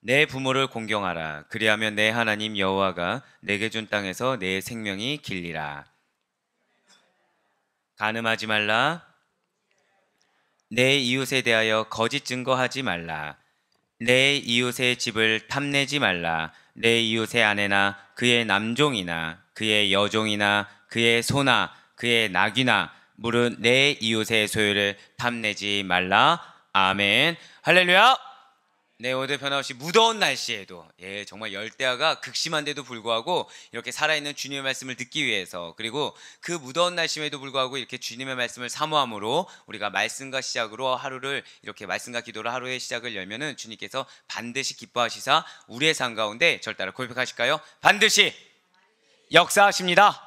내 부모를 공경하라. 그리하면 내 하나님 여호와가 내게 준 땅에서 내 생명이 길리라. 간음하지 말라. 내 이웃에 대하여 거짓 증거하지 말라. 내 이웃의 집을 탐내지 말라. 내 이웃의 아내나 그의 남종이나 그의 여종이나 그의 소나 그의 낙이나 무릇 내 이웃의 소유를 탐내지 말라. 아멘. 할렐루야. 네, 오늘 변함없이 무더운 날씨에도 정말 열대야가 극심한데도 불구하고 이렇게 살아있는 주님의 말씀을 듣기 위해서, 그리고 그 무더운 날씨에도 불구하고 이렇게 주님의 말씀을 사모함으로 우리가 말씀과 시작으로 하루를, 이렇게 말씀과 기도로 하루의 시작을 열면은 주님께서 반드시 기뻐하시사 우리의 삶 가운데 절 따라 고백하실까요? 반드시 역사하십니다.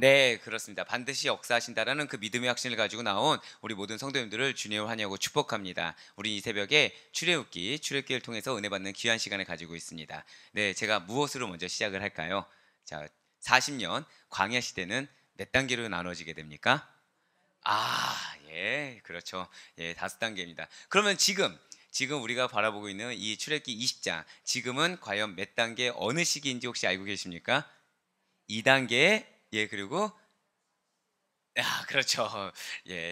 네, 그렇습니다. 반드시 역사하신다라는 그 믿음의 확신을 가지고 나온 우리 모든 성도님들을 주님을 환영하고 축복합니다. 우리 이 새벽에 출애굽기를 통해서 은혜 받는 귀한 시간을 가지고 있습니다. 네, 제가 무엇으로 먼저 시작을 할까요? 자, 40년 광야 시대는 몇 단계로 나눠지게 됩니까? 그렇죠. 5단계입니다. 그러면 지금 우리가 바라보고 있는 이 출애굽기 20장, 지금은 과연 몇 단계, 어느 시기인지 혹시 알고 계십니까? 2단계. 그리고 그렇죠.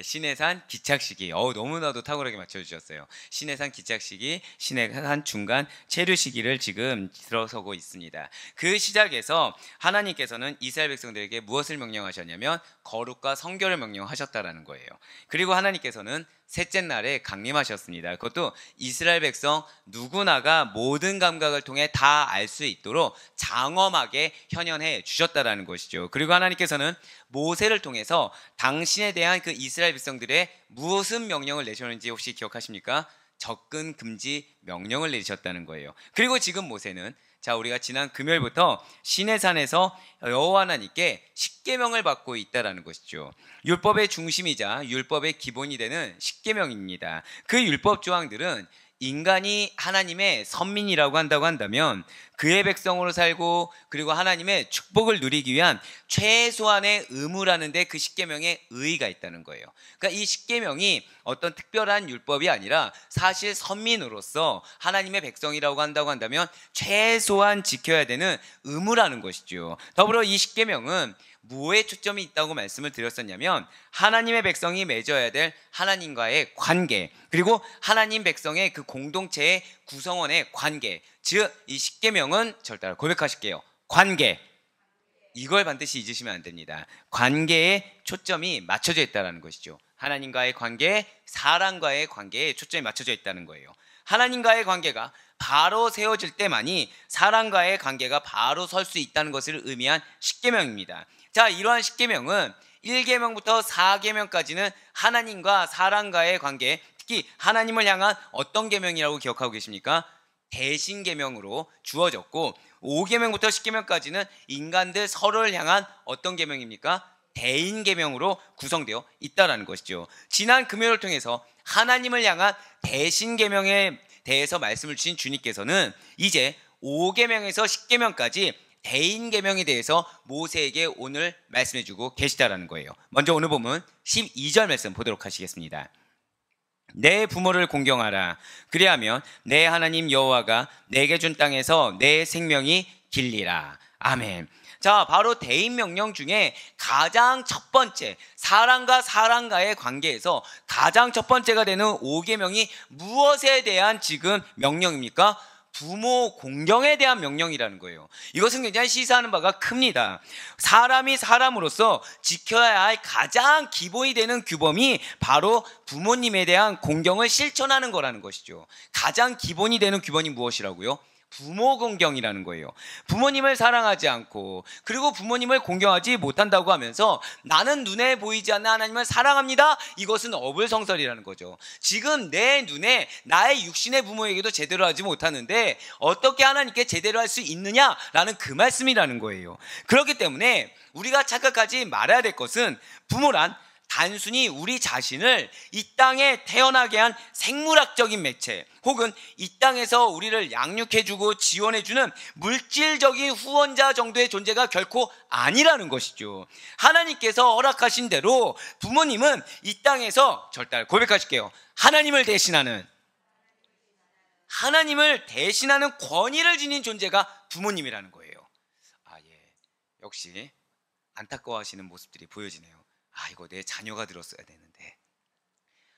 시내산 기착 시기. 너무나도 탁월하게 맞춰주셨어요. 시내산 기착 시기, 시내산 중간 체류 시기를 지금 들어서고 있습니다. 그 시작에서 하나님께서는 이스라엘 백성들에게 무엇을 명령하셨냐면 거룩과 성결을 명령하셨다라는 거예요. 그리고 하나님께서는 셋째 날에 강림하셨습니다. 그것도 이스라엘 백성 누구나가 모든 감각을 통해 다 알 수 있도록 장엄하게 현현해 주셨다라는 것이죠. 그리고 하나님께서는 모세를 통해서 당신에 대한 그 이스라엘 백성들의 무슨 명령을 내셨는지 혹시 기억하십니까? 접근 금지 명령을 내리셨다는 거예요. 그리고 지금 모세는, 우리가 지난 금요일부터 시내산에서 여호와 하나님께 십계명을 받고 있다라는 것이죠. 율법의 중심이자 율법의 기본이 되는 십계명입니다. 그 율법 조항들은 인간이 하나님의 선민이라고 한다면 그의 백성으로 살고, 그리고 하나님의 축복을 누리기 위한 최소한의 의무라는데 그 십계명에 의의가 있다는 거예요. 그러니까 이 십계명이 어떤 특별한 율법이 아니라 사실 선민으로서 하나님의 백성이라고 한다면 최소한 지켜야 되는 의무라는 것이죠. 더불어 이 십계명은 무엇에 초점이 있다고 말씀을 드렸었냐면 하나님의 백성이 맺어야 될 하나님과의 관계, 그리고 하나님 백성의 그 공동체의 구성원의 관계, 즉 이 십계명은 절 따라 고백하실게요. 관계. 이걸 반드시 잊으시면 안 됩니다. 관계에 초점이 맞춰져 있다는 것이죠. 하나님과의 관계, 사람과의 관계에 초점이 맞춰져 있다는 거예요. 하나님과의 관계가 바로 세워질 때만이 사람과의 관계가 바로 설 수 있다는 것을 의미한 십계명입니다. 이러한 십계명은 1계명부터 4계명까지는 하나님과 사람과의 관계, 특히 하나님을 향한 어떤 계명이라고 기억하고 계십니까? 대신 계명으로 주어졌고, 5계명부터 10계명까지는 인간들 서로를 향한 어떤 계명입니까? 대인 계명으로 구성되어 있다라는 것이죠. 지난 금요일을 통해서 하나님을 향한 대신 계명에 대해서 말씀을 주신 주님께서는 이제 5계명에서 10계명까지 대인 계명에 대해서 모세에게 오늘 말씀해주고 계시다라는 거예요. 먼저 오늘 본문 12절 말씀 보도록 하시겠습니다. 내 부모를 공경하라. 그리하면 내 하나님 여호와가 내게 준 땅에서 내 생명이 길리라. 아멘. 바로 대인 명령 중에 가장 첫 번째, 사람과 사람과의 관계에서 가장 첫 번째가 되는 5계명이 무엇에 대한 지금 명령입니까? 부모 공경에 대한 명령이라는 거예요. 이것은 굉장히 시사하는 바가 큽니다. 사람이 사람으로서 지켜야 할 가장 기본이 되는 규범이 바로 부모님에 대한 공경을 실천하는 거라는 것이죠. 가장 기본이 되는 규범이 무엇이라고요? 부모 공경이라는 거예요. 부모님을 사랑하지 않고, 그리고 부모님을 공경하지 못한다고 하면서 나는 눈에 보이지 않는 하나님을 사랑합니다, 이것은 어불성설이라는 거죠. 지금 내 눈에 나의 육신의 부모에게도 제대로 하지 못하는데 어떻게 하나님께 제대로 할 수 있느냐라는 그 말씀이라는 거예요. 그렇기 때문에 우리가 착각하지 말아야 될 것은, 부모란 단순히 우리 자신을 이 땅에 태어나게 한 생물학적인 매체, 혹은 이 땅에서 우리를 양육해주고 지원해주는 물질적인 후원자 정도의 존재가 결코 아니라는 것이죠. 하나님께서 허락하신 대로 부모님은 이 땅에서, 절대 고백하실게요, 하나님을 대신하는 하나님을 대신하는 권위를 지닌 존재가 부모님이라는 거예요. 예. 역시 안타까워하시는 모습들이 보여지네요. 이거 내 자녀가 들었어야 되는데,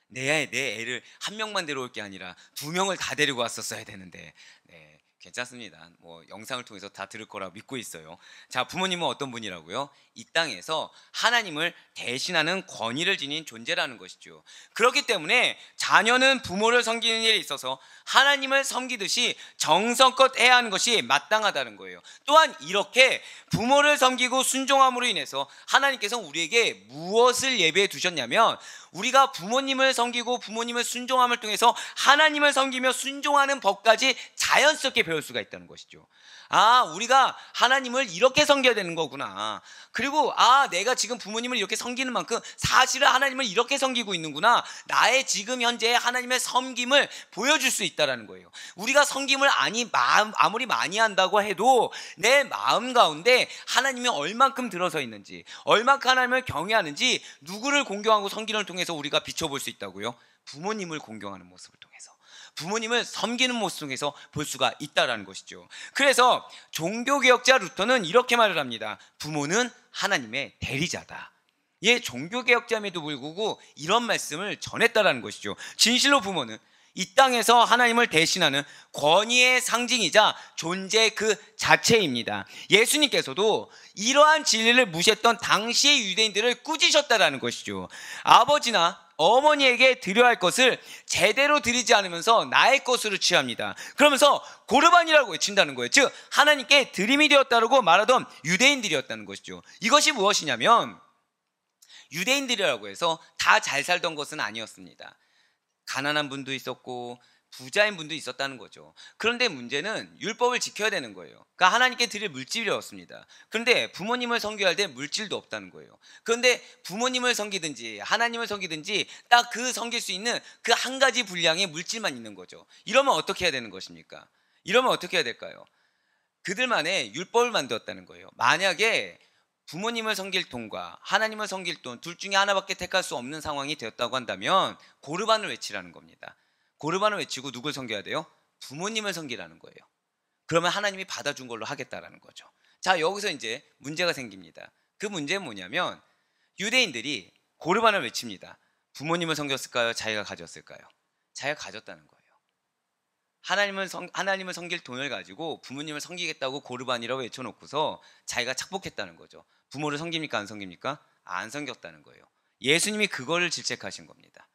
내 애를 한 명만 데려올 게 아니라 두 명을 다 데리고 왔었어야 되는데. 네, 괜찮습니다. 영상을 통해서 다 들을 거라 믿고 있어요. 자, 부모님은 어떤 분이라고요? 이 땅에서 하나님을 대신하는 권위를 지닌 존재라는 것이죠. 그렇기 때문에 자녀는 부모를 섬기는 일에 있어서 하나님을 섬기듯이 정성껏 해야 하는 것이 마땅하다는 거예요. 또한 이렇게 부모를 섬기고 순종함으로 인해서 하나님께서 우리에게 무엇을 예배해 두셨냐면, 우리가 부모님을 섬기고 부모님을 순종함을 통해서 하나님을 섬기며 순종하는 법까지 자연스럽게 배울 수가 있다는 것이죠. 우리가 하나님을 이렇게 섬겨야 되는 거구나. 그리고 내가 지금 부모님을 이렇게 섬기는 만큼 사실은 하나님을 이렇게 섬기고 있는구나. 나의 지금 현재의 하나님의 섬김을 보여줄 수 있다는 거예요. 우리가 섬김을 아무리 많이 한다고 해도 내 마음 가운데 하나님이 얼만큼 들어서 있는지, 얼만큼 하나님을 경외하는지, 누구를 공경하고 섬기는 통해서 우리가 비춰볼 수 있다고요? 부모님을 공경하는 모습을 통해서, 부모님을 섬기는 모습 통해서 볼 수가 있다는 것이죠. 그래서 종교개혁자 루터는 이렇게 말을 합니다. 부모는 하나님의 대리자다. 종교개혁자임에도 불구하고 이런 말씀을 전했다는 것이죠. 진실로 부모는 이 땅에서 하나님을 대신하는 권위의 상징이자 존재 그 자체입니다. 예수님께서도 이러한 진리를 무시했던 당시의 유대인들을 꾸짖으셨다는 것이죠. 아버지나 어머니에게 드려야 할 것을 제대로 드리지 않으면서 나의 것으로 취합니다. 그러면서 고르반이라고 외친다는 거예요. 즉 하나님께 드림이 되었다고 말하던 유대인들이었다는 것이죠. 이것이 무엇이냐면, 유대인들이라고 해서 다 잘 살던 것은 아니었습니다. 가난한 분도 있었고 부자인 분도 있었다는 거죠. 그런데 문제는 율법을 지켜야 되는 거예요. 그러니까 하나님께 드릴 물질이었습니다. 그런데 부모님을 섬겨야 할 때 물질도 없다는 거예요. 그런데 부모님을 섬기든지 하나님을 섬기든지 딱 그 섬길 수 있는 그 한 가지 분량의 물질만 있는 거죠. 이러면 어떻게 해야 되는 것입니까? 이러면 어떻게 해야 될까요? 그들만의 율법을 만들었다는 거예요. 만약에 부모님을 섬길 돈과 하나님을 섬길 돈 둘 중에 하나밖에 택할 수 없는 상황이 되었다고 한다면 고르반을 외치라는 겁니다. 고르반을 외치고 누굴 섬겨야 돼요? 부모님을 섬기라는 거예요. 그러면 하나님이 받아준 걸로 하겠다라는 거죠. 자, 여기서 이제 문제가 생깁니다. 그 문제는 뭐냐면, 유대인들이 고르반을 외칩니다. 부모님을 섬겼을까요? 자기가 가졌을까요? 자기가 가졌다는 거예요. 하나님을 섬길 돈을 가지고 부모님을 섬기겠다고 고르반이라고 외쳐놓고서 자기가 착복했다는 거죠. 부모를 섬깁니까? 안 섬깁니까? 안 섬겼다는 거예요. 예수님이 그거를 질책하신 겁니다.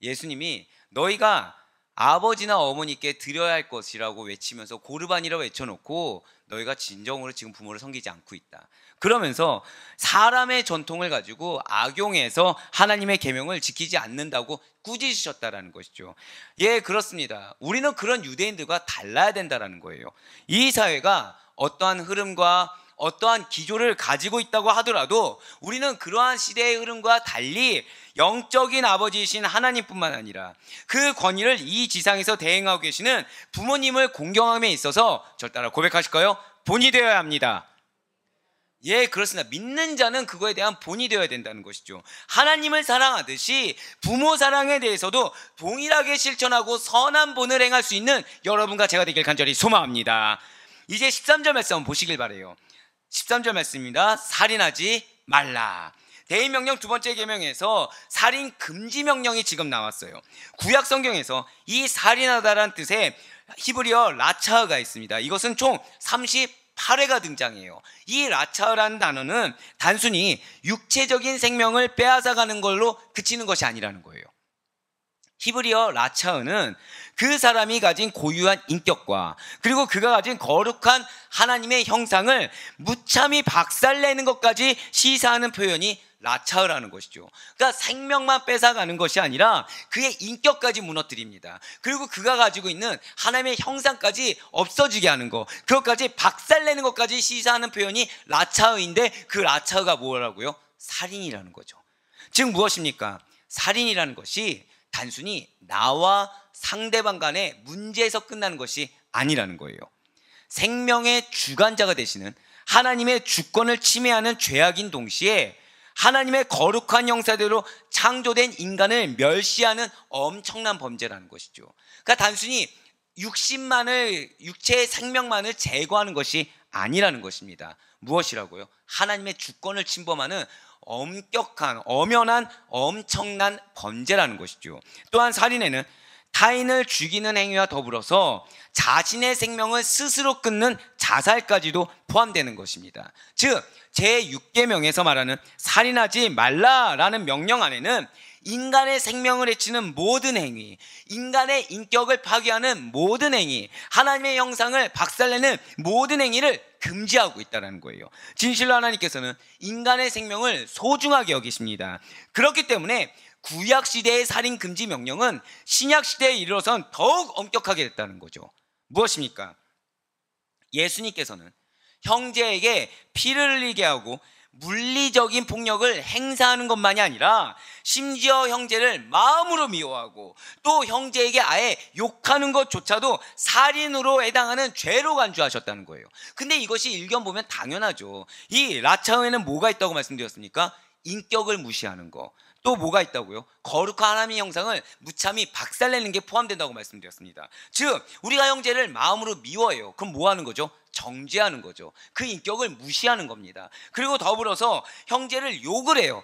예수님이 너희가 아버지나 어머니께 드려야 할 것이라고 외치면서 고르반이라고 외쳐놓고 너희가 진정으로 지금 부모를 섬기지 않고 있다. 그러면서 사람의 전통을 가지고 악용해서 하나님의 계명을 지키지 않는다고 꾸짖으셨다라는 것이죠. 그렇습니다. 우리는 그런 유대인들과 달라야 된다라는 거예요. 이 사회가 어떠한 흐름과 어떠한 기조를 가지고 있다고 하더라도 우리는 그러한 시대의 흐름과 달리 영적인 아버지이신 하나님뿐만 아니라 그 권위를 이 지상에서 대행하고 계시는 부모님을 공경함에 있어서 저를 따라 고백하실까요? 본이 되어야 합니다. 그렇습니다. 믿는 자는 그거에 대한 본이 되어야 된다는 것이죠. 하나님을 사랑하듯이 부모 사랑에 대해서도 동일하게 실천하고 선한 본을 행할 수 있는 여러분과 제가 되길 간절히 소망합니다. 이제 13절 말씀 한번 보시길 바라요. 13절 말씀입니다. 살인하지 말라. 대의명령 두 번째 계명에서 살인 금지 명령이 지금 나왔어요. 구약 성경에서 이 살인하다라는 뜻의 히브리어 라차흐가 있습니다. 이것은 총 38회가 등장해요. 이 라차흐라는 단어는 단순히 육체적인 생명을 빼앗아가는 걸로 그치는 것이 아니라는 거예요. 히브리어 라차흐는 그 사람이 가진 고유한 인격과 그리고 그가 가진 거룩한 하나님의 형상을 무참히 박살내는 것까지 시사하는 표현이 라차흐라는 것이죠. 그러니까 생명만 뺏어가는 것이 아니라 그의 인격까지 무너뜨립니다. 그리고 그가 가지고 있는 하나님의 형상까지 없어지게 하는 것, 그것까지 박살내는 것까지 시사하는 표현이 라차흐인데, 그 라차흐가 뭐라고요? 살인이라는 거죠. 즉 무엇입니까? 살인이라는 것이 단순히 나와 상대방 간의 문제에서 끝나는 것이 아니라는 거예요. 생명의 주관자가 되시는 하나님의 주권을 침해하는 죄악인 동시에 하나님의 거룩한 형사대로 창조된 인간을 멸시하는 엄청난 범죄라는 것이죠. 그러니까 단순히 육체의 생명만을 제거하는 것이 아니라는 것입니다. 무엇이라고요? 하나님의 주권을 침범하는 엄격한, 엄연한, 엄청난 범죄라는 것이죠. 또한 살인에는 타인을 죽이는 행위와 더불어서 자신의 생명을 스스로 끊는 자살까지도 포함되는 것입니다. 즉 제6계명에서 말하는 살인하지 말라라는 명령 안에는 인간의 생명을 해치는 모든 행위, 인간의 인격을 파괴하는 모든 행위, 하나님의 형상을 박살내는 모든 행위를 금지하고 있다는 거예요. 진실로 하나님께서는 인간의 생명을 소중하게 여기십니다. 그렇기 때문에 구약시대의 살인 금지 명령은 신약시대에 이르러선 더욱 엄격하게 됐다는 거죠. 무엇입니까? 예수님께서는 형제에게 피를 흘리게 하고 물리적인 폭력을 행사하는 것만이 아니라 심지어 형제를 마음으로 미워하고 또 형제에게 아예 욕하는 것조차도 살인으로 해당하는 죄로 간주하셨다는 거예요. 근데 이것이 일견 보면 당연하죠. 이 라차음에는 뭐가 있다고 말씀드렸습니까? 인격을 무시하는 거. 또 뭐가 있다고요? 거룩한 하나님의 형상을 무참히 박살내는 게 포함된다고 말씀드렸습니다. 즉 우리가 형제를 마음으로 미워해요. 그럼 뭐 하는 거죠? 정죄하는 거죠. 그 인격을 무시하는 겁니다. 그리고 더불어서 형제를 욕을 해요.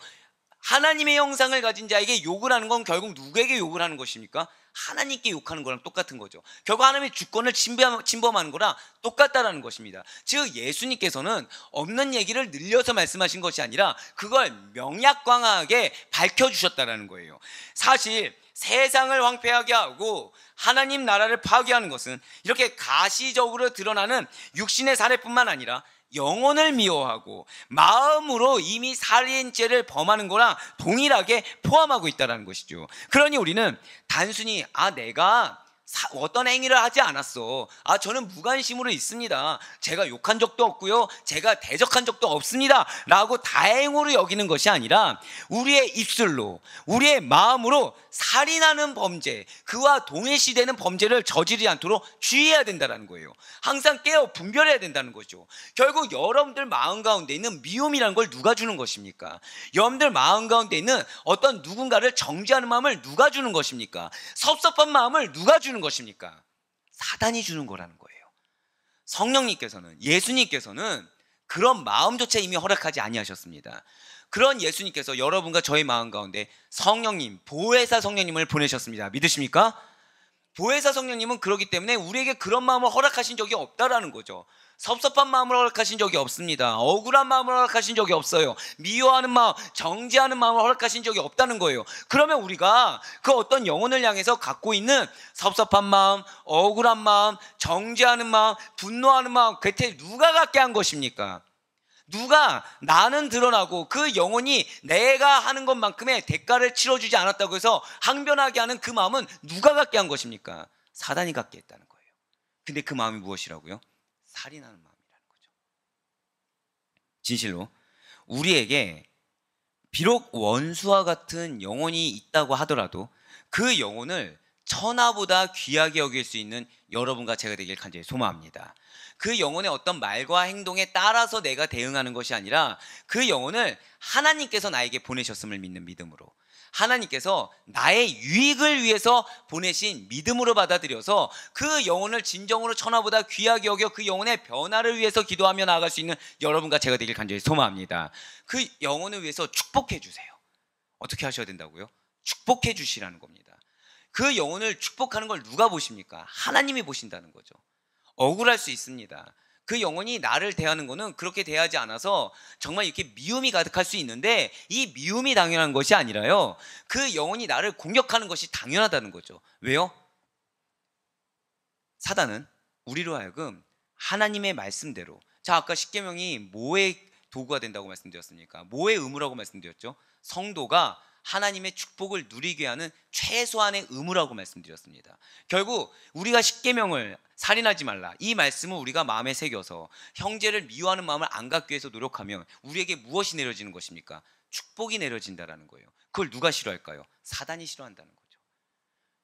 하나님의 형상을 가진 자에게 욕을 하는 건 결국 누구에게 욕을 하는 것입니까? 하나님께 욕하는 거랑 똑같은 거죠. 결국 하나님의 주권을 침범하는 거랑 똑같다라는 것입니다. 즉 예수님께서는 없는 얘기를 늘려서 말씀하신 것이 아니라 그걸 명약광하게 밝혀주셨다라는 거예요. 사실 세상을 황폐하게 하고 하나님 나라를 파괴하는 것은 이렇게 가시적으로 드러나는 육신의 살해뿐만 아니라 영혼을 미워하고 마음으로 이미 살인죄를 범하는 거랑 동일하게 포함하고 있다는 것이죠. 그러니 우리는 단순히 내가 어떤 행위를 하지 않았어. 저는 무관심으로 있습니다. 제가 욕한 적도 없고요. 제가 대적한 적도 없습니다. 라고 다행으로 여기는 것이 아니라 우리의 입술로, 우리의 마음으로 살인하는 범죄, 그와 동일시되는 범죄를 저지르지 않도록 주의해야 된다는 거예요. 항상 깨어 분별해야 된다는 거죠. 결국 여러분들 마음 가운데 있는 미움이라는 걸 누가 주는 것입니까? 여러분들 마음 가운데 있는 어떤 누군가를 정죄하는 마음을 누가 주는 것입니까? 섭섭한 마음을 누가 주는 것입니까? 사단이 주는 거라는 거예요. 성령님께서는, 예수님께서는 그런 마음조차 이미 허락하지 아니하셨습니다. 그런 예수님께서 여러분과 저의 마음 가운데 성령님, 보혜사 성령님을 보내셨습니다. 믿으십니까? 보혜사 성령님은 그렇기 때문에 우리에게 그런 마음을 허락하신 적이 없다라는 거죠. 섭섭한 마음을 허락하신 적이 없습니다. 억울한 마음을 허락하신 적이 없어요. 미워하는 마음, 정죄하는 마음을 허락하신 적이 없다는 거예요. 그러면 우리가 그 어떤 영혼을 향해서 갖고 있는 섭섭한 마음, 억울한 마음, 정죄하는 마음, 분노하는 마음, 그때 누가 갖게 한 것입니까? 누가 나는 드러나고 그 영혼이 내가 하는 것만큼의 대가를 치러주지 않았다고 해서 항변하게 하는 그 마음은 누가 갖게 한 것입니까? 사단이 갖게 했다는 거예요. 근데 그 마음이 무엇이라고요? 살인하는 마음이라는 거죠. 진실로 우리에게 비록 원수와 같은 영혼이 있다고 하더라도 그 영혼을 천하보다 귀하게 여길 수 있는 여러분과 제가 되길 간절히 소망합니다. 그 영혼의 어떤 말과 행동에 따라서 내가 대응하는 것이 아니라 그 영혼을 하나님께서 나에게 보내셨음을 믿는 믿음으로, 하나님께서 나의 유익을 위해서 보내신 믿음으로 받아들여서 그 영혼을 진정으로 천하보다 귀하게 여겨 그 영혼의 변화를 위해서 기도하며 나아갈 수 있는 여러분과 제가 되길 간절히 소망합니다. 그 영혼을 위해서 축복해 주세요. 어떻게 하셔야 된다고요? 축복해 주시라는 겁니다. 그 영혼을 축복하는 걸 누가 보십니까? 하나님이 보신다는 거죠. 억울할 수 있습니다. 그 영혼이 나를 대하는 거는 그렇게 대하지 않아서 정말 이렇게 미움이 가득할 수 있는데 이 미움이 당연한 것이 아니라요, 그 영혼이 나를 공격하는 것이 당연하다는 거죠. 왜요? 사단은 우리로 하여금 하나님의 말씀대로, 아까 십계명이 뭐의 도구가 된다고 말씀드렸습니까? 뭐의 의무라고 말씀드렸죠? 성도가 하나님의 축복을 누리게 하는 최소한의 의무라고 말씀드렸습니다. 결국 우리가 십계명을, 살인하지 말라, 이 말씀을 우리가 마음에 새겨서 형제를 미워하는 마음을 안 갖기 위해서 노력하면 우리에게 무엇이 내려지는 것입니까? 축복이 내려진다라는 거예요. 그걸 누가 싫어할까요? 사단이 싫어한다는 거죠.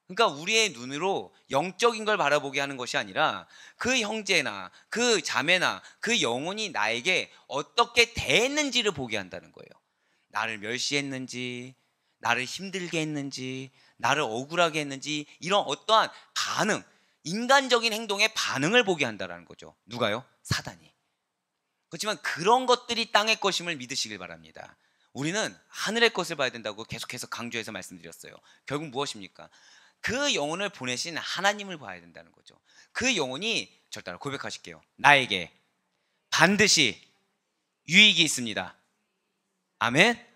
그러니까 우리의 눈으로 영적인 걸 바라보게 하는 것이 아니라 그 형제나 그 자매나 그 영혼이 나에게 어떻게 대했는지를 보게 한다는 거예요. 나를 멸시했는지, 나를 힘들게 했는지, 나를 억울하게 했는지, 이런 어떠한 반응, 인간적인 행동에 반응을 보게 한다는 거죠. 누가요? 사단이. 그렇지만 그런 것들이 땅의 것임을 믿으시길 바랍니다. 우리는 하늘의 것을 봐야 된다고 계속해서 강조해서 말씀드렸어요. 결국 무엇입니까? 그 영혼을 보내신 하나님을 봐야 된다는 거죠. 그 영혼이 절 따라 고백하실게요. 나에게 반드시 유익이 있습니다. 아멘.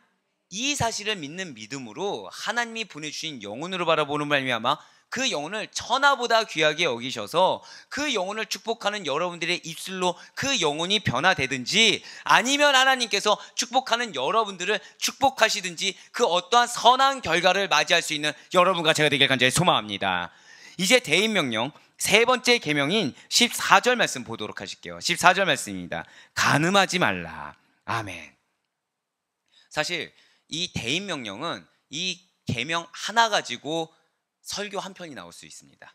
이 사실을 믿는 믿음으로 하나님이 보내주신 영혼으로 바라보는 말미암아 그 영혼을 천하보다 귀하게 여기셔서 그 영혼을 축복하는 여러분들의 입술로 그 영혼이 변화되든지, 아니면 하나님께서 축복하는 여러분들을 축복하시든지, 그 어떠한 선한 결과를 맞이할 수 있는 여러분과 제가 되길 간절히 소망합니다. 이제 대인명령 세 번째 계명인 14절 말씀 보도록 하실게요. 14절 말씀입니다. 간음하지 말라. 아멘. 사실 이 대인명령은 이 계명 하나 가지고 설교 한 편이 나올 수 있습니다.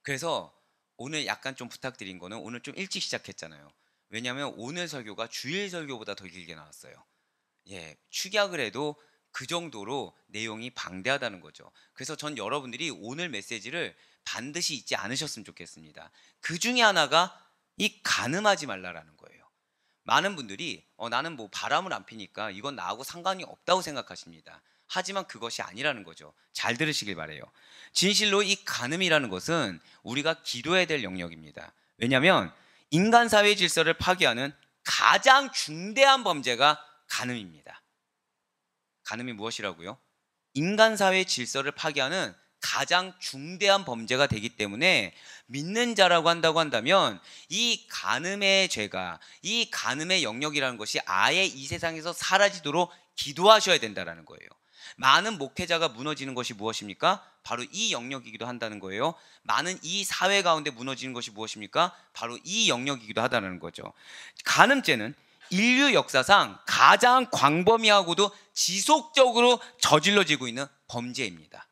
그래서 오늘 약간 좀 부탁드린 거는, 오늘 좀 일찍 시작했잖아요. 왜냐하면 오늘 설교가 주일 설교보다 더 길게 나왔어요. 축약을 해도 그 정도로 내용이 방대하다는 거죠. 그래서 전 여러분들이 오늘 메시지를 반드시 잊지 않으셨으면 좋겠습니다. 그 중에 하나가 이 간음하지 말라라는 거예요. 많은 분들이 나는 뭐 바람을 안 피니까 이건 나하고 상관이 없다고 생각하십니다. 하지만 그것이 아니라는 거죠. 잘 들으시길 바래요. 진실로 이 간음이라는 것은 우리가 기도해야 될 영역입니다. 왜냐하면 인간 사회의 질서를 파괴하는 가장 중대한 범죄가 간음입니다. 간음이 무엇이라고요? 인간 사회의 질서를 파괴하는 가장 중대한 범죄가 되기 때문에 믿는 자라고 한다면 이 간음의 죄가, 이 간음의 영역이라는 것이 아예 이 세상에서 사라지도록 기도하셔야 된다는 거예요. 많은 목회자가 무너지는 것이 무엇입니까? 바로 이 영역이기도 한다는 거예요. 많은 이 사회 가운데 무너지는 것이 무엇입니까? 바로 이 영역이기도 하다는 거죠. 간음죄는 인류 역사상 가장 광범위하고도 지속적으로 저질러지고 있는 범죄입니다.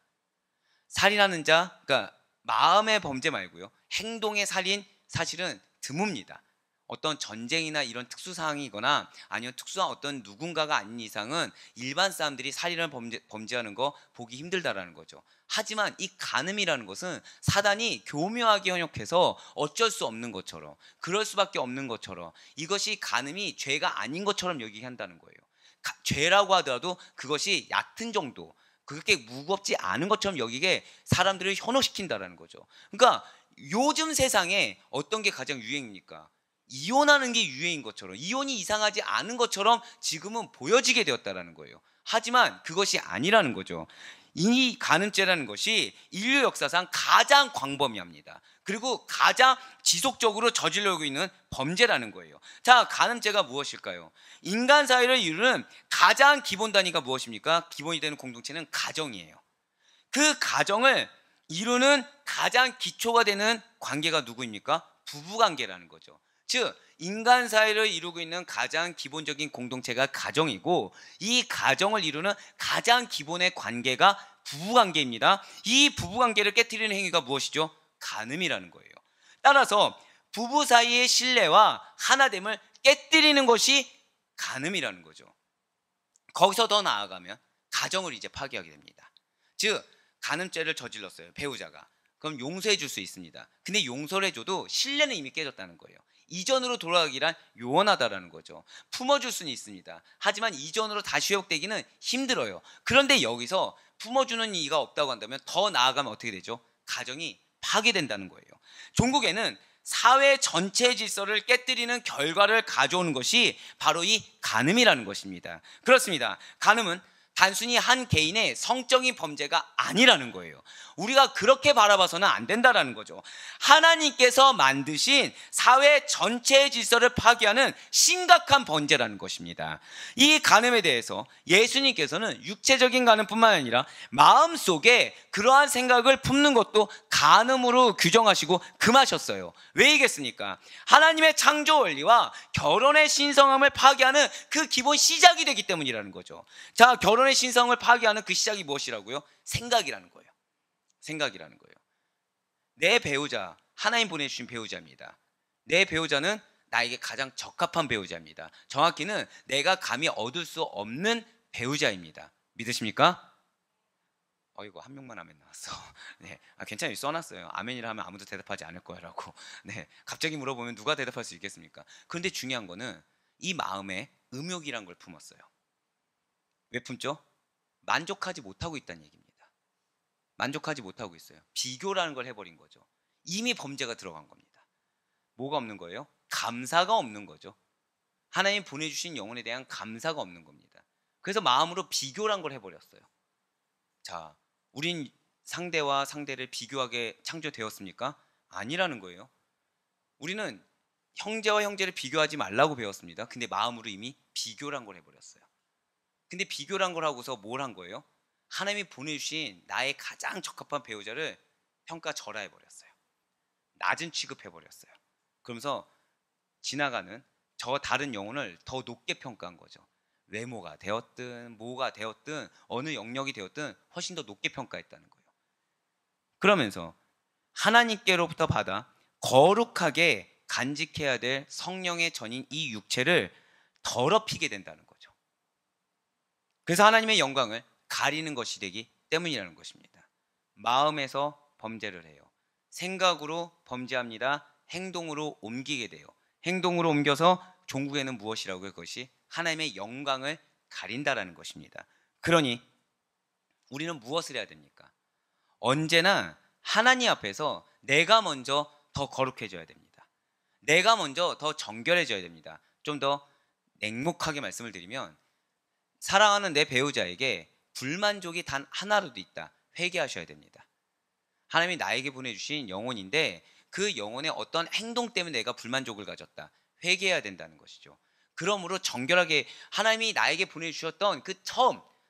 살인하는 자, 그러니까 마음의 범죄 말고요, 행동의 살인 사실은 드뭅니다. 어떤 전쟁이나 이런 특수사항이거나 아니면 특수한 어떤 누군가가 아닌 이상은 일반 사람들이 살인을 범죄하는 거 보기 힘들다라는 거죠. 하지만 이 간음이라는 것은 사단이 교묘하게 현혹해서 어쩔 수 없는 것처럼, 그럴 수밖에 없는 것처럼, 이것이 간음이 죄가 아닌 것처럼 여기게 한다는 거예요. 죄라고 하더라도 그것이 얕은 정도, 그렇게 무겁지 않은 것처럼 여기게 사람들을 현혹시킨다라는 거죠. 그러니까 요즘 세상에 어떤 게 가장 유행입니까? 이혼하는 게 유행인 것처럼, 이혼이 이상하지 않은 것처럼 지금은 보여지게 되었다라는 거예요. 하지만 그것이 아니라는 거죠. 이 간음죄라는 것이 인류 역사상 가장 광범위합니다. 그리고 가장 지속적으로 저질러오고 있는 범죄라는 거예요. 자, 간음죄가 무엇일까요? 인간 사회를 이루는 가장 기본 단위가 무엇입니까? 기본이 되는 공동체는 가정이에요. 그 가정을 이루는 가장 기초가 되는 관계가 누구입니까? 부부관계라는 거죠. 즉 인간 사회를 이루고 있는 가장 기본적인 공동체가 가정이고, 이 가정을 이루는 가장 기본의 관계가 부부관계입니다. 이 부부관계를 깨트리는 행위가 무엇이죠? 간음이라는 거예요. 따라서 부부 사이의 신뢰와 하나됨을 깨트리는 것이 간음이라는 거죠. 거기서 더 나아가면 가정을 이제 파괴하게 됩니다. 즉 간음죄를 저질렀어요, 배우자가. 그럼 용서해 줄 수 있습니다. 근데 용서를 해줘도 신뢰는 이미 깨졌다는 거예요. 이전으로 돌아가기란 요원하다라는 거죠. 품어줄 수는 있습니다. 하지만 이전으로 다시 회복되기는 힘들어요. 그런데 여기서 품어주는 이가 없다고 한다면 더 나아가면 어떻게 되죠? 가정이 파괴된다는 거예요. 종국에는 사회 전체의 질서를 깨뜨리는 결과를 가져오는 것이 바로 이 간음이라는 것입니다. 그렇습니다. 간음은 단순히 한 개인의 성적인 범죄가 아니라는 거예요. 우리가 그렇게 바라봐서는 안 된다라는 거죠. 하나님께서 만드신 사회 전체의 질서를 파괴하는 심각한 범죄라는 것입니다. 이 간음에 대해서 예수님께서는 육체적인 간음뿐만 아니라 마음속에 그러한 생각을 품는 것도 간음으로 규정하시고 금하셨어요. 왜이겠습니까? 하나님의 창조 원리와 결혼의 신성함을 파괴하는 그 기본 시작이 되기 때문이라는 거죠. 자, 결혼의 신성을 파괴하는 그 시작이 무엇이라고요? 생각이라는 거예요. 생각이라는 거예요. 내 배우자, 하나님 보내주신 배우자입니다. 내 배우자는 나에게 가장 적합한 배우자입니다. 정확히는 내가 감히 얻을 수 없는 배우자입니다. 믿으십니까? 이거 한 명만 아멘 나왔어. 네, 괜찮아요. 써놨어요. 아멘이라 하면 아무도 대답하지 않을 거라고. 네, 갑자기 물어보면 누가 대답할 수 있겠습니까? 그런데 중요한 거는 이 마음에 음욕이란 걸 품었어요. 왜 품죠? 만족하지 못하고 있다는 얘기입니다. 만족하지 못하고 있어요. 비교라는 걸 해버린 거죠. 이미 범죄가 들어간 겁니다. 뭐가 없는 거예요? 감사가 없는 거죠. 하나님 보내주신 영혼에 대한 감사가 없는 겁니다. 그래서 마음으로 비교란 걸 해버렸어요. 자, 우린 상대와 상대를 비교하게 창조되었습니까? 아니라는 거예요. 우리는 형제와 형제를 비교하지 말라고 배웠습니다. 근데 마음으로 이미 비교란 걸 해버렸어요. 근데 비교란 걸 하고서 뭘 한 거예요? 하나님이 보내주신 나의 가장 적합한 배우자를 평가절하해버렸어요. 낮은 취급해버렸어요. 그러면서 지나가는 저 다른 영혼을 더 높게 평가한 거죠. 외모가 되었든 뭐가 되었든 어느 영역이 되었든 훨씬 더 높게 평가했다는 거예요. 그러면서 하나님께로부터 받아 거룩하게 간직해야 될 성령의 전인 이 육체를 더럽히게 된다는 거죠. 그래서 하나님의 영광을 가리는 것이 되기 때문이라는 것입니다. 마음에서 범죄를 해요. 생각으로 범죄합니다. 행동으로 옮기게 돼요. 행동으로 옮겨서 종국에는 무엇이라고요? 그것이 하나님의 영광을 가린다라는 것입니다. 그러니 우리는 무엇을 해야 됩니까? 언제나 하나님 앞에서 내가 먼저 더 거룩해져야 됩니다. 내가 먼저 더 정결해져야 됩니다. 좀 더 냉목하게 말씀을 드리면 사랑하는 내 배우자에게 불만족이 단 하나라도 있다. 회개하셔야 됩니다. 하나님이 나에게 보내주신 영혼인데 그 영혼의 어떤 행동 때문에 내가 불만족을 가졌다. 회개해야 된다는 것이죠. 그러므로 정결하게 하나님이 나에게 보내주셨던 그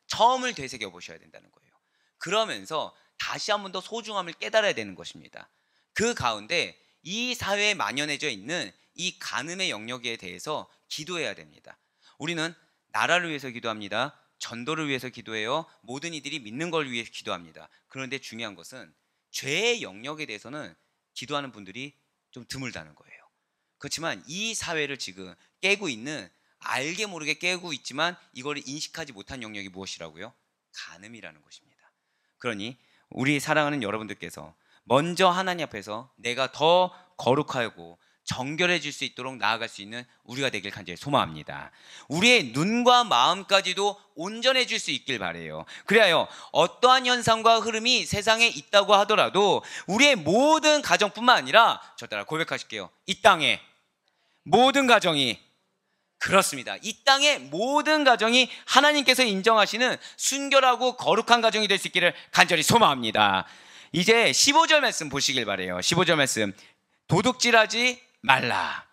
처음을 되새겨 보셔야 된다는 거예요. 그러면서 다시 한 번 더 소중함을 깨달아야 되는 것입니다. 그 가운데 이 사회에 만연해져 있는 이 간음의 영역에 대해서 기도해야 됩니다. 우리는 나라를 위해서 기도합니다. 전도를 위해서 기도해요. 모든 이들이 믿는 걸 위해 기도합니다. 그런데 중요한 것은 죄의 영역에 대해서는 기도하는 분들이 좀 드물다는 거예요. 그렇지만 이 사회를 지금 깨고 있는, 알게 모르게 깨고 있지만 이걸 인식하지 못한 영역이 무엇이라고요? 간음이라는 것입니다. 그러니 우리 사랑하는 여러분들께서 먼저 하나님 앞에서 내가 더 거룩하고 정결해질 수 있도록 나아갈 수 있는 우리가 되길 간절히 소망합니다. 우리의 눈과 마음까지도 온전해질 수 있길 바라요. 그래야 어떠한 현상과 흐름이 세상에 있다고 하더라도 우리의 모든 가정뿐만 아니라, 저 따라 고백하실게요. 이 땅의 모든 가정이, 그렇습니다. 이 땅의 모든 가정이 하나님께서 인정하시는 순결하고 거룩한 가정이 될 수 있기를 간절히 소망합니다. 이제 15절 말씀 보시길 바라요. 15절 말씀. 도둑질하지 말라.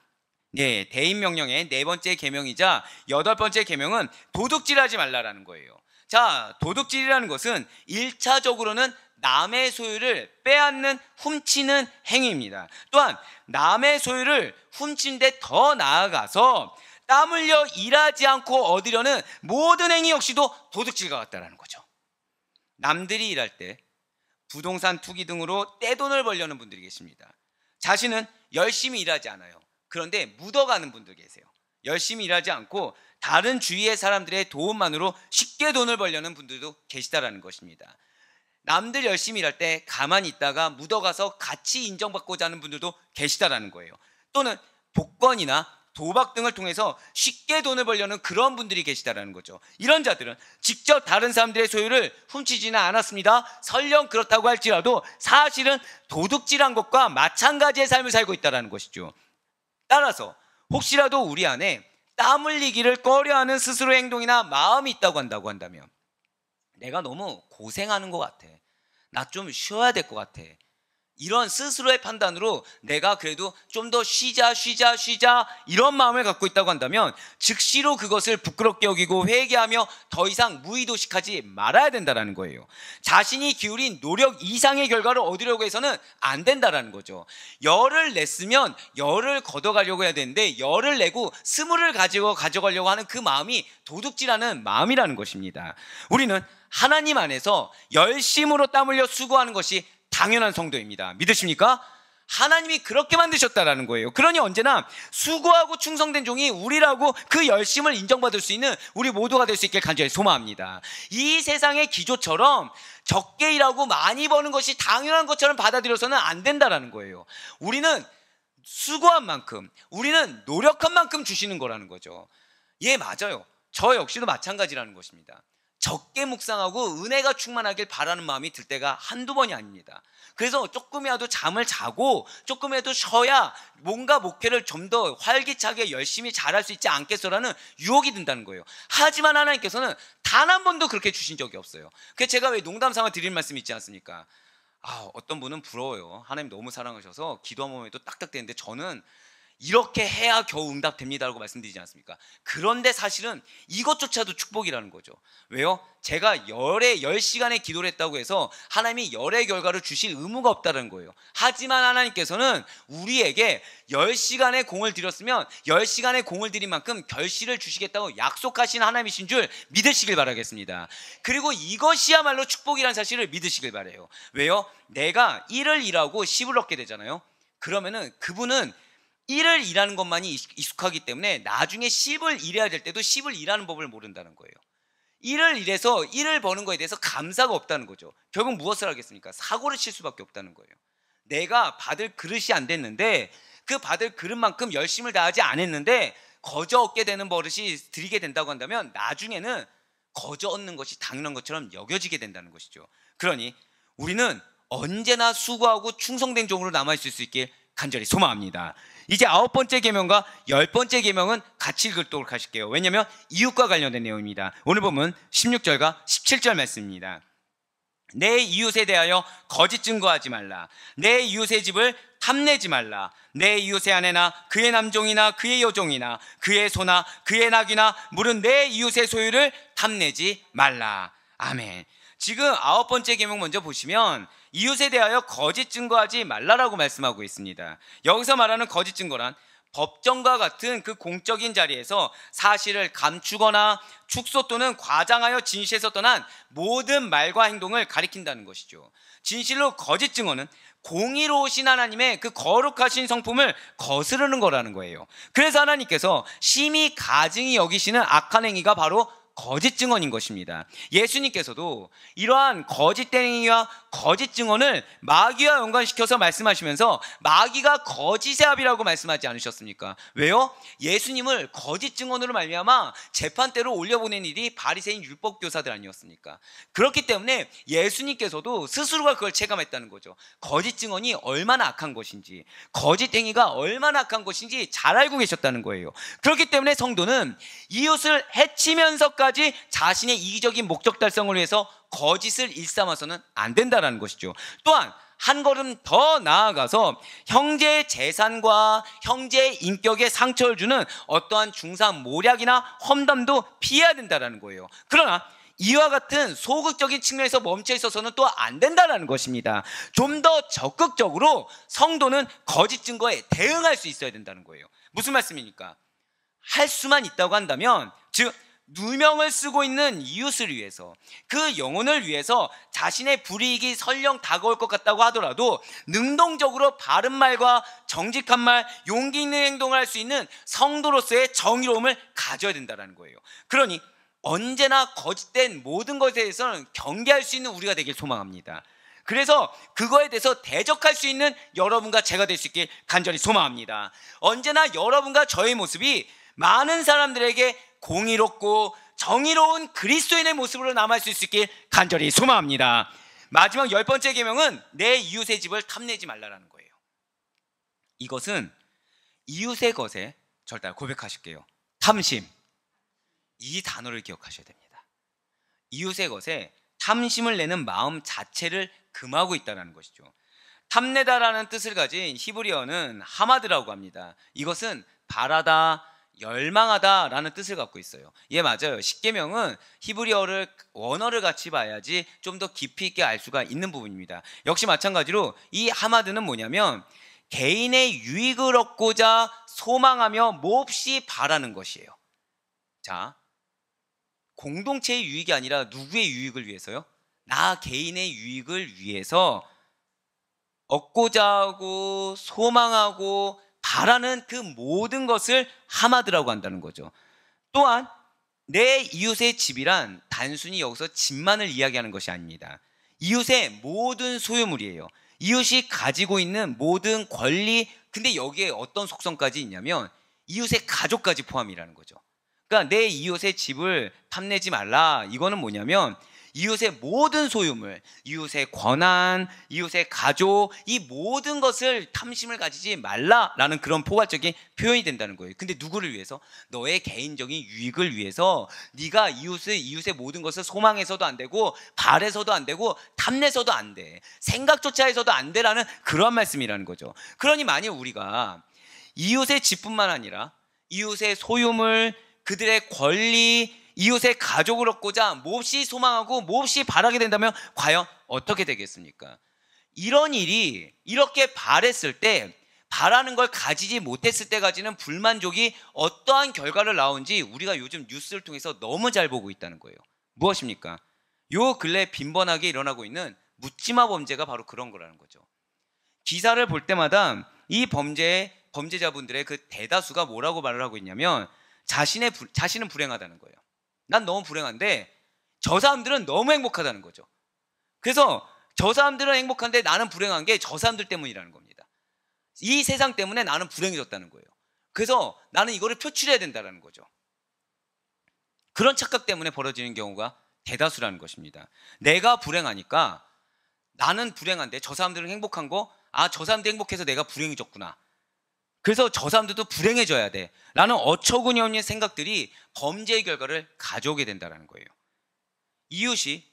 네, 대인명령의 네 번째 계명이자 여덟 번째 계명은 도둑질하지 말라라는 거예요. 자, 도둑질이라는 것은 1차적으로는 남의 소유를 빼앗는, 훔치는 행위입니다. 또한 남의 소유를 훔친데 더 나아가서 땀 흘려 일하지 않고 얻으려는 모든 행위 역시도 도둑질과 같다라는 거죠. 남들이 일할 때 부동산 투기 등으로 떼돈을 벌려는 분들이 계십니다. 자신은 열심히 일하지 않아요. 그런데 묻어가는 분들 계세요. 열심히 일하지 않고 다른 주위의 사람들의 도움만으로 쉽게 돈을 벌려는 분들도 계시다라는 것입니다. 남들 열심히 일할 때 가만히 있다가 묻어가서 같이 인정받고자 하는 분들도 계시다라는 거예요. 또는 복권이나 도박 등을 통해서 쉽게 돈을 벌려는 그런 분들이 계시다라는 거죠. 이런 자들은 직접 다른 사람들의 소유를 훔치지는 않았습니다. 설령 그렇다고 할지라도 사실은 도둑질한 것과 마찬가지의 삶을 살고 있다는 것이죠. 따라서 혹시라도 우리 안에 땀 흘리기를 꺼려하는 스스로의 행동이나 마음이 있다고 한다면, 내가 너무 고생하는 것 같아, 나 좀 쉬어야 될 것 같아, 이런 스스로의 판단으로 내가 그래도 좀 더 쉬자 이런 마음을 갖고 있다고 한다면 즉시로 그것을 부끄럽게 여기고 회개하며 더 이상 무의도식하지 말아야 된다는 거예요. 자신이 기울인 노력 이상의 결과를 얻으려고 해서는 안 된다는 거죠. 열을 냈으면 열을 걷어가려고 해야 되는데 열을 내고 스물을 가져가려고 하는 그 마음이 도둑질하는 마음이라는 것입니다. 우리는 하나님 안에서 열심으로 땀 흘려 수고하는 것이 당연한 성도입니다. 믿으십니까? 하나님이 그렇게 만드셨다라는 거예요. 그러니 언제나 수고하고 충성된 종이 우리라고 그 열심을 인정받을 수 있는 우리 모두가 될 수 있길 간절히 소망합니다. 이 세상의 기조처럼 적게 일하고 많이 버는 것이 당연한 것처럼 받아들여서는 안 된다라는 거예요. 우리는 수고한 만큼, 우리는 노력한 만큼 주시는 거라는 거죠. 예, 맞아요. 저 역시도 마찬가지라는 것입니다. 적게 묵상하고 은혜가 충만하길 바라는 마음이 들 때가 한두 번이 아닙니다. 그래서 조금이라도 잠을 자고 조금이라도 쉬어야 뭔가 목회를 좀 더 활기차게 열심히 잘할 수 있지 않겠어라는 유혹이 든다는 거예요. 하지만 하나님께서는 단 한 번도 그렇게 주신 적이 없어요. 그래서 제가 왜 농담 삼아 드릴 말씀이 있지 않습니까? 어떤 분은 부러워요. 하나님 너무 사랑하셔서 기도 한 번에 또 딱딱대는데 저는 이렇게 해야 겨우 응답됩니다라고 말씀드리지 않습니까? 그런데 사실은 이것조차도 축복이라는 거죠. 왜요? 제가 열의 10시간의 기도를 했다고 해서 하나님이 열의 결과를 주실 의무가 없다는 거예요. 하지만 하나님께서는 우리에게 10시간의 공을 들였으면 10시간의 공을 들인 만큼 결실을 주시겠다고 약속하신 하나님이신 줄 믿으시길 바라겠습니다. 그리고 이것이야말로 축복이라는 사실을 믿으시길 바라요. 왜요? 내가 1을 일하고 10을 얻게 되잖아요. 그러면은 그분은 1을 일하는 것만이 익숙하기 때문에 나중에 10을 일해야 될 때도 10을 일하는 법을 모른다는 거예요. 1을 일해서 1을 버는 거에 대해서 감사가 없다는 거죠. 결국 무엇을 하겠습니까? 사고를 칠 수밖에 없다는 거예요. 내가 받을 그릇이 안 됐는데 그 받을 그릇만큼 열심을 다하지 않았는데 거저 얻게 되는 버릇이 들이게 된다고 한다면 나중에는 거저 얻는 것이 당연한 것처럼 여겨지게 된다는 것이죠. 그러니 우리는 언제나 수고하고 충성된 종으로 남아있을 수 있길 간절히 소망합니다. 이제 9번째 계명과 10번째 계명은 같이 읽도록 하실게요. 왜냐하면 이웃과 관련된 내용입니다. 오늘 보면 16절과 17절 말씀입니다. 내 이웃에 대하여 거짓 증거하지 말라. 내 이웃의 집을 탐내지 말라. 내 이웃의 아내나 그의 남종이나 그의 여종이나 그의 소나 그의 낙이나 물은 내 이웃의 소유를 탐내지 말라. 아멘. 지금 9번째 계명 먼저 보시면 이웃에 대하여 거짓 증거하지 말라라고 말씀하고 있습니다. 여기서 말하는 거짓 증거란 법정과 같은 그 공적인 자리에서 사실을 감추거나 축소 또는 과장하여 진실에서 떠난 모든 말과 행동을 가리킨다는 것이죠. 진실로 거짓 증거는 공의로우신 하나님의 그 거룩하신 성품을 거스르는 거라는 거예요. 그래서 하나님께서 심히 가증히 여기시는 악한 행위가 바로 거짓 증언인 것입니다. 예수님께서도 이러한 거짓된 행위와 거짓 증언을 마귀와 연관시켜서 말씀하시면서 마귀가 거짓의 합이라고 말씀하지 않으셨습니까? 왜요? 예수님을 거짓 증언으로 말미암아 재판대로 올려보낸 일이 바리새인 율법교사들 아니었습니까? 그렇기 때문에 예수님께서도 스스로가 그걸 체감했다는 거죠. 거짓 증언이 얼마나 악한 것인지, 거짓 행위가 얼마나 악한 것인지 잘 알고 계셨다는 거예요. 그렇기 때문에 성도는 이웃을 해치면서까지 자신의 이기적인 목적 달성을 위해서 거짓을 일삼아서는 안 된다는 것이죠. 또한 한 걸음 더 나아가서 형제의 재산과 형제의 인격에 상처를 주는 어떠한 중상 모략이나 험담도 피해야 된다는 거예요. 그러나 이와 같은 소극적인 측면에서 멈춰 있어서는 또 안 된다는 것입니다. 좀 더 적극적으로 성도는 거짓 증거에 대응할 수 있어야 된다는 거예요. 무슨 말씀입니까? 할 수만 있다고 한다면, 즉 누명을 쓰고 있는 이웃을 위해서, 그 영혼을 위해서 자신의 불이익이 설령 다가올 것 같다고 하더라도 능동적으로 바른 말과 정직한 말, 용기 있는 행동을 할 수 있는 성도로서의 정의로움을 가져야 된다는 거예요. 그러니 언제나 거짓된 모든 것에 대해서는 경계할 수 있는 우리가 되길 소망합니다. 그래서 그거에 대해서 대적할 수 있는 여러분과 제가 될 수 있길 간절히 소망합니다. 언제나 여러분과 저의 모습이 많은 사람들에게 공의롭고 정의로운 그리스도인의 모습으로 남을 수 있길 간절히 소망합니다. 마지막 10번째 계명은 내 이웃의 집을 탐내지 말라라는 거예요. 이것은 이웃의 것에 절대 고백하실게요. 탐심, 이 단어를 기억하셔야 됩니다. 이웃의 것에 탐심을 내는 마음 자체를 금하고 있다는 것이죠. 탐내다라는 뜻을 가진 히브리어는 하마드라고 합니다. 이것은 바라다, 열망하다라는 뜻을 갖고 있어요. 예, 맞아요. 십계명은 히브리어를 원어를 같이 봐야지 좀 더 깊이 있게 알 수가 있는 부분입니다. 역시 마찬가지로 이 하마드는 뭐냐면 개인의 유익을 얻고자 소망하며 몹시 바라는 것이에요. 자, 공동체의 유익이 아니라 누구의 유익을 위해서요? 나 개인의 유익을 위해서 얻고자 하고 소망하고 바라는 그 모든 것을 하마드라고 한다는 거죠. 또한 내 이웃의 집이란 단순히 여기서 집만을 이야기하는 것이 아닙니다. 이웃의 모든 소유물이에요. 이웃이 가지고 있는 모든 권리, 근데 여기에 어떤 속성까지 있냐면 이웃의 가족까지 포함이라는 거죠. 그러니까 내 이웃의 집을 탐내지 말라. 이거는 뭐냐면 이웃의 모든 소유물, 이웃의 권한, 이웃의 가족, 이 모든 것을 탐심을 가지지 말라라는 그런 포괄적인 표현이 된다는 거예요. 근데 누구를 위해서? 너의 개인적인 유익을 위해서 네가 이웃의 모든 것을 소망해서도 안 되고 바래서도 안 되고 탐내서도 안 돼. 생각조차 해서도 안 되라는 그런 말씀이라는 거죠. 그러니 만약 우리가 이웃의 집뿐만 아니라 이웃의 소유물, 그들의 권리, 이웃의 가족을 얻고자 몹시 소망하고 몹시 바라게 된다면 과연 어떻게 되겠습니까? 이런 일이 이렇게 바랬을 때, 바라는 걸 가지지 못했을 때 가지는 불만족이 어떠한 결과를 낳은지 우리가 요즘 뉴스를 통해서 너무 잘 보고 있다는 거예요. 무엇입니까? 요 근래 빈번하게 일어나고 있는 묻지마 범죄가 바로 그런 거라는 거죠. 기사를 볼 때마다 이 범죄자분들의 그 대다수가 뭐라고 말을 하고 있냐면 자신은 불행하다는 거예요. 난 너무 불행한데 저 사람들은 너무 행복하다는 거죠. 그래서 저 사람들은 행복한데 나는 불행한 게 저 사람들 때문이라는 겁니다. 이 세상 때문에 나는 불행해졌다는 거예요. 그래서 나는 이거를 표출해야 된다는 거죠. 그런 착각 때문에 벌어지는 경우가 대다수라는 것입니다. 내가 불행하니까 나는 불행한데 저 사람들은 행복한 거, 저 사람들 행복해서 내가 불행해졌구나. 그래서 저 사람들도 불행해져야 돼 라는 어처구니 없는 생각들이 범죄의 결과를 가져오게 된다는 거예요. 이웃이,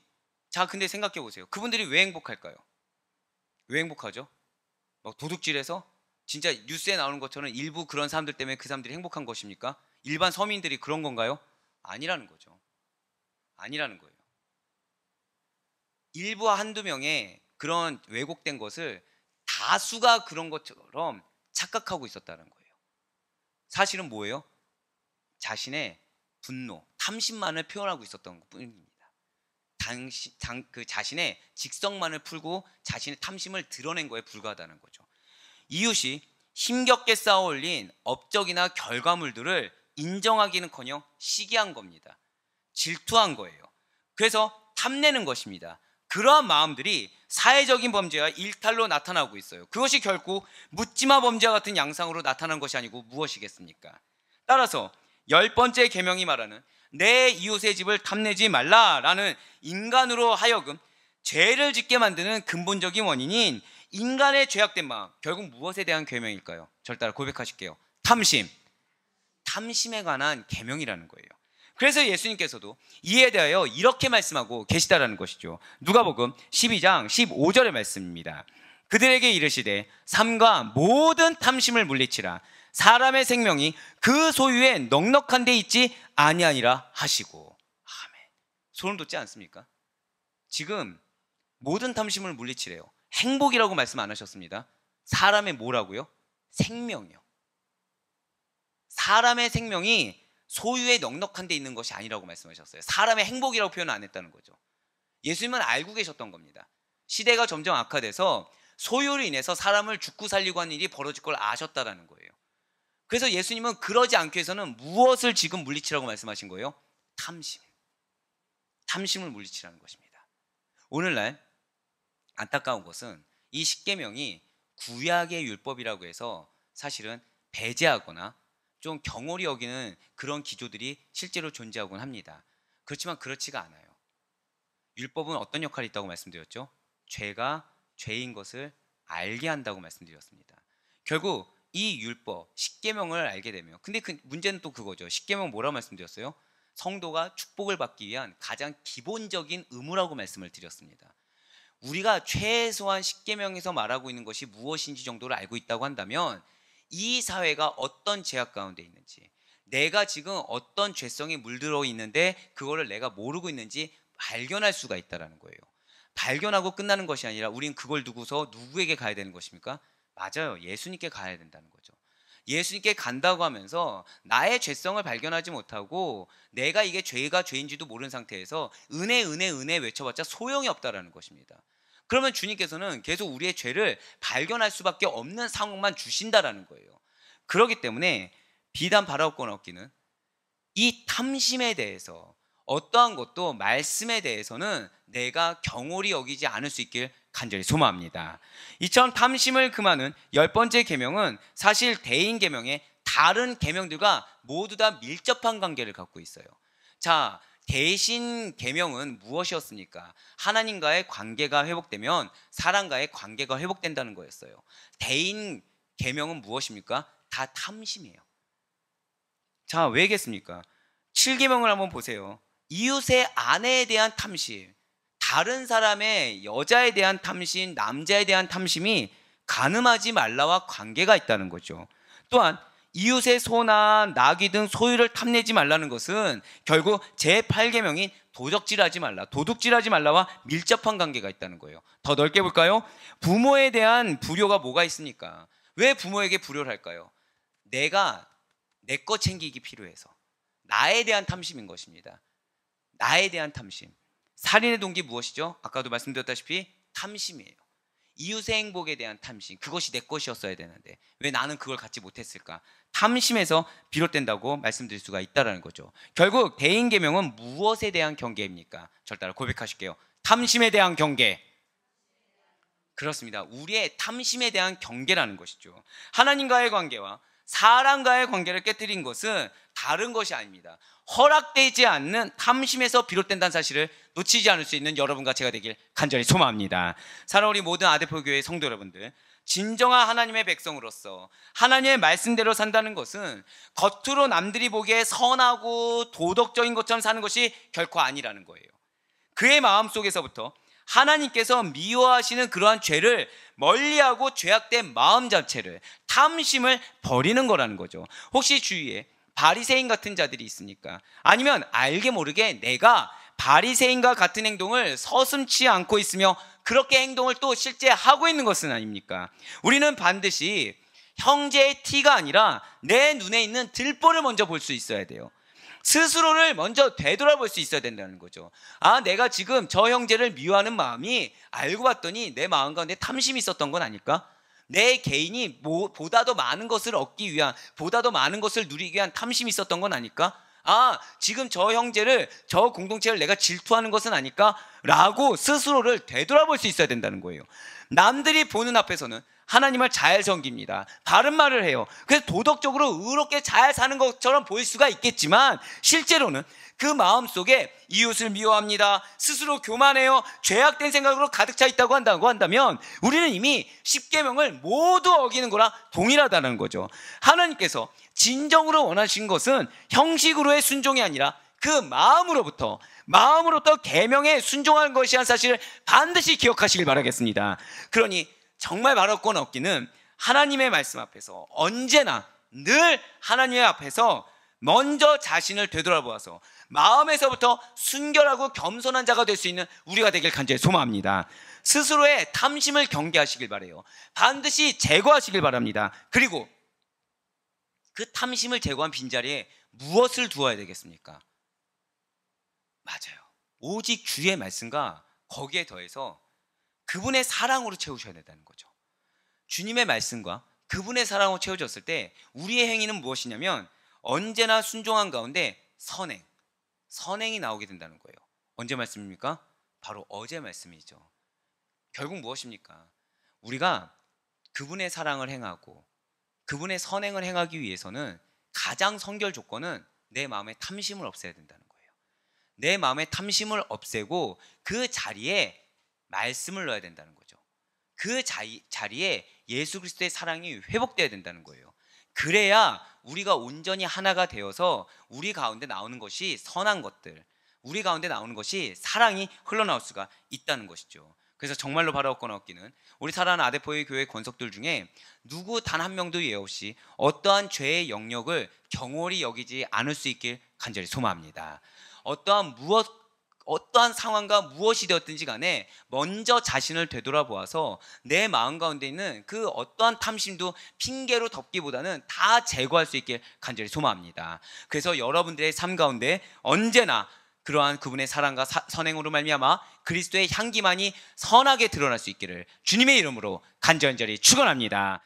자 근데 생각해 보세요. 그분들이 왜 행복할까요? 왜 행복하죠? 막 도둑질해서? 진짜 뉴스에 나오는 것처럼 일부 그런 사람들 때문에 그 사람들이 행복한 것입니까? 일반 서민들이 그런 건가요? 아니라는 거죠. 아니라는 거예요. 일부와 한두 명의 그런 왜곡된 것을 다수가 그런 것처럼 착각하고 있었다는 거예요. 사실은 뭐예요? 자신의 분노, 탐심만을 표현하고 있었던 것 뿐입니다. 그 자신의 직성만을 풀고 자신의 탐심을 드러낸 거에 불과하다는 거죠. 이웃이 힘겹게 쌓아 올린 업적이나 결과물들을 인정하기는커녕 시기한 겁니다. 질투한 거예요. 그래서 탐내는 것입니다. 그러한 마음들이 사회적인 범죄와 일탈로 나타나고 있어요. 그것이 결국 묻지마 범죄와 같은 양상으로 나타난 것이 아니고 무엇이겠습니까? 따라서 10번째 계명이 말하는 내 이웃의 집을 탐내지 말라라는 인간으로 하여금 죄를 짓게 만드는 근본적인 원인인 인간의 죄악된 마음, 결국 무엇에 대한 계명일까요? 저를 따라 고백하실게요. 탐심에 관한 계명이라는 거예요. 그래서 예수님께서도 이에 대하여 이렇게 말씀하고 계시다라는 것이죠. 누가복음 12장 15절의 말씀입니다. 그들에게 이르시되 삼가 모든 탐심을 물리치라. 사람의 생명이 그 소유에 넉넉한 데 있지 아니하니라 하시고. 아멘. 소름 돋지 않습니까? 지금 모든 탐심을 물리치래요. 행복이라고 말씀 안 하셨습니다. 사람의 뭐라고요? 생명이요. 사람의 생명이 소유에 넉넉한 데 있는 것이 아니라고 말씀하셨어요. 사람의 행복이라고 표현 안 했다는 거죠. 예수님은 알고 계셨던 겁니다. 시대가 점점 악화돼서 소유로 인해서 사람을 죽고 살리고 하는 일이 벌어질 걸 아셨다라는 거예요. 그래서 예수님은 그러지 않기 위해서는 무엇을 지금 물리치라고 말씀하신 거예요? 탐심을 물리치라는 것입니다. 오늘날 안타까운 것은 이 십계명이 구약의 율법이라고 해서 사실은 배제하거나 좀 경홀히 여기는 그런 기조들이 실제로 존재하곤 합니다. 그렇지만 그렇지가 않아요. 율법은 어떤 역할이 있다고 말씀드렸죠? 죄가 죄인 것을 알게 한다고 말씀드렸습니다. 결국 이 율법, 십계명을 알게 되면, 근데 그 문제는 또 그거죠. 십계명 뭐라고 말씀드렸어요? 성도가 축복을 받기 위한 가장 기본적인 의무라고 말씀을 드렸습니다. 우리가 최소한 십계명에서 말하고 있는 것이 무엇인지 정도를 알고 있다고 한다면 이 사회가 어떤 죄악 가운데 있는지, 내가 지금 어떤 죄성에 물들어 있는데 그거를 내가 모르고 있는지 발견할 수가 있다는 거예요. 발견하고 끝나는 것이 아니라 우린 그걸 두고서 누구에게 가야 되는 것입니까? 맞아요. 예수님께 가야 된다는 거죠. 예수님께 간다고 하면서 나의 죄성을 발견하지 못하고 내가 이게 죄가 죄인지도 모르는 상태에서 은혜 외쳐봤자 소용이 없다라는 것입니다. 그러면 주님께서는 계속 우리의 죄를 발견할 수밖에 없는 상황만 주신다라는 거예요. 그렇기 때문에 비단 바라옵거나 없기는 이 탐심에 대해서 어떠한 것도 말씀에 대해서는 내가 경홀히 여기지 않을 수 있길 간절히 소망합니다. 이처럼 탐심을 금하는 10번째 계명은 사실 대인 계명의 다른 계명들과 모두 다 밀접한 관계를 갖고 있어요. 자, 대신 계명은 무엇이었습니까? 하나님과의 관계가 회복되면 사람과의 관계가 회복된다는 거였어요. 대인 계명은 무엇입니까? 다 탐심이에요. 자, 왜겠습니까? 7계명을 한번 보세요. 이웃의 아내에 대한 탐심, 다른 사람의 여자에 대한 탐심, 남자에 대한 탐심이 간음하지 말라와 관계가 있다는 거죠. 또한 이웃의 소나 나귀 등 소유를 탐내지 말라는 것은 결국 제8계명인 도적질하지 말라, 도둑질하지 말라와 밀접한 관계가 있다는 거예요. 더 넓게 볼까요? 부모에 대한 불효가 뭐가 있습니까? 왜 부모에게 불효를 할까요? 내가 내 거 챙기기 필요해서 나에 대한 탐심인 것입니다. 나에 대한 탐심. 살인의 동기 무엇이죠? 아까도 말씀드렸다시피 탐심이에요. 이웃의 행복에 대한 탐심, 그것이 내 것이었어야 되는데 왜 나는 그걸 갖지 못했을까? 탐심에서 비롯된다고 말씀드릴 수가 있다는 거죠. 결국 대인계명은 무엇에 대한 경계입니까? 저를 따라 고백하실게요. 탐심에 대한 경계. 그렇습니다. 우리의 탐심에 대한 경계라는 것이죠. 하나님과의 관계와 사람과의 관계를 깨뜨린 것은 다른 것이 아닙니다. 허락되지 않는 탐심에서 비롯된다는 사실을 놓치지 않을 수 있는 여러분과 제가 되길 간절히 소망합니다. 사랑하는 우리 모든 아데포 교회 성도 여러분들, 진정한 하나님의 백성으로서 하나님의 말씀대로 산다는 것은 겉으로 남들이 보기에 선하고 도덕적인 것처럼 사는 것이 결코 아니라는 거예요. 그의 마음속에서부터 하나님께서 미워하시는 그러한 죄를 멀리하고 죄악된 마음 자체를, 탐심을 버리는 거라는 거죠. 혹시 주위에 바리새인 같은 자들이 있습니까? 아니면 알게 모르게 내가 바리새인과 같은 행동을 서슴지 않고 있으며 그렇게 행동을 또 실제 하고 있는 것은 아닙니까? 우리는 반드시 형제의 티가 아니라 내 눈에 있는 들보를 먼저 볼 수 있어야 돼요. 스스로를 먼저 되돌아볼 수 있어야 된다는 거죠. 아, 내가 지금 저 형제를 미워하는 마음이 알고 봤더니 내 마음 가운데 탐심이 있었던 건 아닐까? 내 개인이 보다 더 많은 것을 얻기 위한, 보다 더 많은 것을 누리기 위한 탐심이 있었던 건 아닐까? 아, 지금 저 형제를, 저 공동체를 내가 질투하는 것은 아닐까? 라고 스스로를 되돌아볼 수 있어야 된다는 거예요. 남들이 보는 앞에서는 하나님을 잘 섬깁니다. 바른 말을 해요. 그래서 도덕적으로 의롭게 잘 사는 것처럼 보일 수가 있겠지만 실제로는 그 마음속에 이웃을 미워합니다. 스스로 교만해요. 죄악된 생각으로 가득 차 있다고 한다면 우리는 이미 10계명을 모두 어기는 거랑 동일하다는 거죠. 하나님께서 진정으로 원하신 것은 형식으로의 순종이 아니라 그 마음으로부터 계명에 순종하는 것이란 사실을 반드시 기억하시길 바라겠습니다. 그러니 정말 말할 건 없기는 하나님의 말씀 앞에서 언제나 늘 하나님의 앞에서 먼저 자신을 되돌아보아서 마음에서부터 순결하고 겸손한 자가 될 수 있는 우리가 되길 간절히 소망합니다. 스스로의 탐심을 경계하시길 바라요. 반드시 제거하시길 바랍니다. 그리고 그 탐심을 제거한 빈자리에 무엇을 두어야 되겠습니까? 맞아요. 오직 주의 말씀과 거기에 더해서 그분의 사랑으로 채우셔야 된다는 거죠. 주님의 말씀과 그분의 사랑으로 채워졌을 때 우리의 행위는 무엇이냐면 언제나 순종한 가운데 선행이 나오게 된다는 거예요. 언제 말씀입니까? 바로 어제 말씀이죠. 결국 무엇입니까? 우리가 그분의 사랑을 행하고 그분의 선행을 행하기 위해서는 가장 선결 조건은 내 마음의 탐심을 없애야 된다는 거예요. 내 마음의 탐심을 없애고 그 자리에 말씀을 넣어야 된다는 거죠. 그 자리에 예수 그리스도의 사랑이 회복돼야 된다는 거예요. 그래야 우리가 온전히 하나가 되어서 우리 가운데 나오는 것이 선한 것들, 우리 가운데 나오는 것이 사랑이 흘러나올 수가 있다는 것이죠. 그래서 정말로 바라옵거나 없기는 우리 사랑하는 아데포의 교회 권속들 중에 누구 단 한 명도 예 없이 어떠한 죄의 영역을 경홀히 여기지 않을 수 있길 간절히 소망합니다. 어떠한 상황과 무엇이 되었든지 간에 먼저 자신을 되돌아보아서 내 마음 가운데 있는 그 어떠한 탐심도 핑계로 덮기보다는 다 제거할 수 있길 간절히 소망합니다. 그래서 여러분들의 삶 가운데 언제나 그러한 그분의 사랑과 선행으로 말미암아 그리스도의 향기만이 선하게 드러날 수 있기를 주님의 이름으로 간절히 축원합니다.